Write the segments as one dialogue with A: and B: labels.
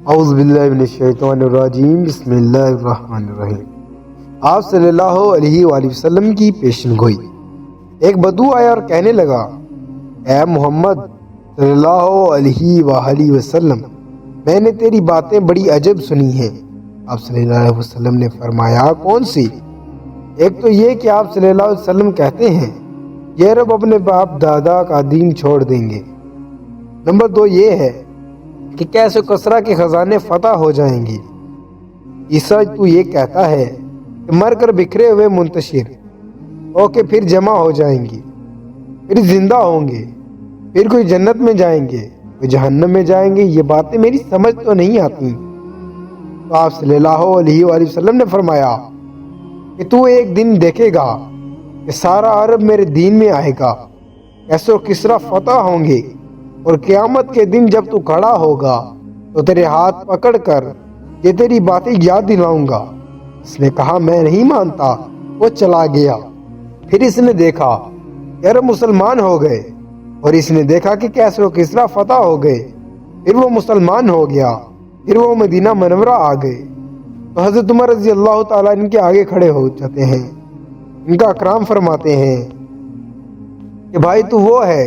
A: اعوذ باللہ من الشیطان الرجیم، بسم اللہ الرحمن الرحیم۔ آپ صلی اللہ علیہ وآلہ وسلم کی پیشن گوئی۔ ایک بدو آیا اور کہنے لگا، اے محمد صلی اللہ علیہ وآلہ وسلم، میں نے تیری باتیں بڑی عجب سنی ہیں۔ آپ صلی اللہ علیہ وسلم نے فرمایا، کون سی؟ ایک تو یہ کہ آپ صلی اللہ علیہ وسلم کہتے ہیں یہ عرب اپنے باپ دادا کا دین چھوڑ دیں گے۔ نمبر 2 یہ ہے کہ کیس و کسرا کے خزانے فتح ہو جائیں گے۔ عیسیٰ تو یہ کہتا ہے کہ مر کر بکھرے ہوئے منتشر ہو کے پھر جمع ہو جائیں گے، پھر زندہ ہوں گے، پھر کوئی جنت میں جائیں گے، کوئی جہنم میں جائیں گے۔ یہ باتیں میری سمجھ تو نہیں آتی۔ تو آپ صلی اللہ علیہ وآلہ وسلم نے فرمایا کہ تو ایک دن دیکھے گا کہ سارا عرب میرے دین میں آئے گا، کیس و کسرا فتح ہوں گے، اور قیامت کے دن جب تو کھڑا ہوگا تو تیرے ہاتھ پکڑ کر یہ تیری باتیں یاد دلاؤں گا۔ اس نے کہا، میں نہیں مانتا۔ وہ چلا گیا۔ پھر اس نے دیکھا کہ عرب مسلمان ہو گئے، اور اس نے دیکھا کہ کیسر و کسرا فتح ہو گئے، پھر وہ مسلمان ہو گیا، پھر وہ مدینہ منورہ آ گئے۔ تو حضرت عمر رضی اللہ تعالیٰ ان کے آگے کھڑے ہو جاتے ہیں، ان کا اکرام فرماتے ہیں کہ بھائی تو وہ ہے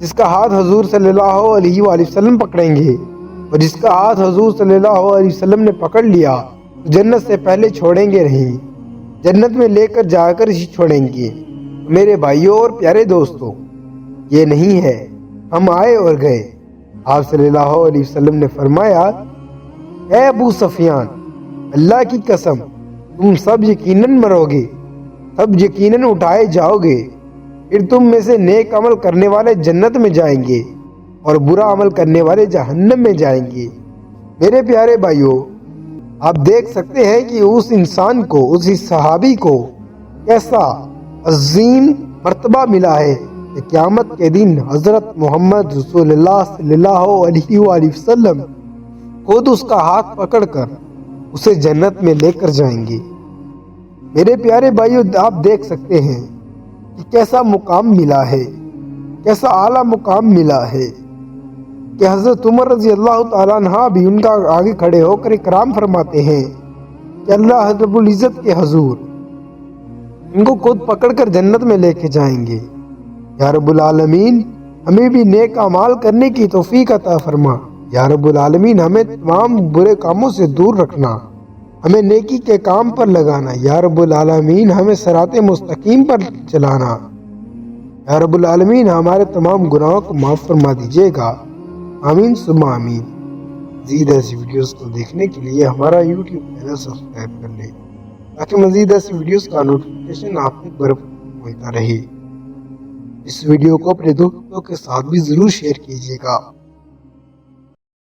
A: جس کا ہاتھ حضور صلی اللہ علیہ وآلہ وسلم پکڑیں گے، اور جس کا ہاتھ حضور صلی اللہ علیہ وسلم نے پکڑ لیا تو جنت سے پہلے چھوڑیں گے نہیں، جنت میں لے کر جا کر ہی چھوڑیں گے۔ میرے بھائیوں اور پیارے دوستوں، یہ نہیں ہے ہم آئے اور گئے۔ آپ صلی اللہ علیہ وسلم نے فرمایا، اے ابو سفیان، اللہ کی قسم تم سب یقیناً مرو گے، سب یقیناً اٹھائے جاؤ گے، پھر تم میں سے نیک عمل کرنے والے جنت میں جائیں گے اور برا عمل کرنے والے جہنم میں جائیں گے۔ میرے پیارے بھائیوں، آپ دیکھ سکتے ہیں کہ اس انسان کو، اس صحابی کو کیسا عظیم مرتبہ ملا ہے کہ قیامت کے دن حضرت محمد رسول اللہ صلی اللہ علیہ وآلہ وسلم خود اس کا ہاتھ پکڑ کر اسے جنت میں لے کر جائیں گے۔ میرے پیارے بھائیوں، آپ دیکھ سکتے ہیں کہ کیسا مقام ملا ہے، کیسا اعلیٰ مقام ملا ہے کہ حضرت عمر رضی اللہ تعالیٰ عنہ بھی ان کا آگے کھڑے ہو کر اکرام فرماتے ہیں کہ اللہ رب العزت کے حضور ان کو خود پکڑ کر جنت میں لے کے جائیں گے۔ یا رب العالمین، ہمیں بھی نیک اعمال کرنے کی توفیق عطا فرما۔ یا رب العالمین، ہمیں تمام برے کاموں سے دور رکھنا، ہمیں نیکی کے کام پر لگانا۔ یا رب العالمین، ہمیں صراط مستقیم پر چلانا۔ یا رب العالمین، ہمارے تمام گناہوں کو معاف فرما دیجیے گا۔ آمین ثم آمین۔ مزید ایسی ویڈیوز کو دیکھنے کے لیے ہمارا یوٹیوب چینل سبسکرائب کر لیں تاکہ مزید ایسی ویڈیوز کا نوٹیفیکیشن آپ تک پہنچتا رہے۔ اس ویڈیو کو اپنے دوستوں کے ساتھ بھی ضرور شیئر کیجیے گا۔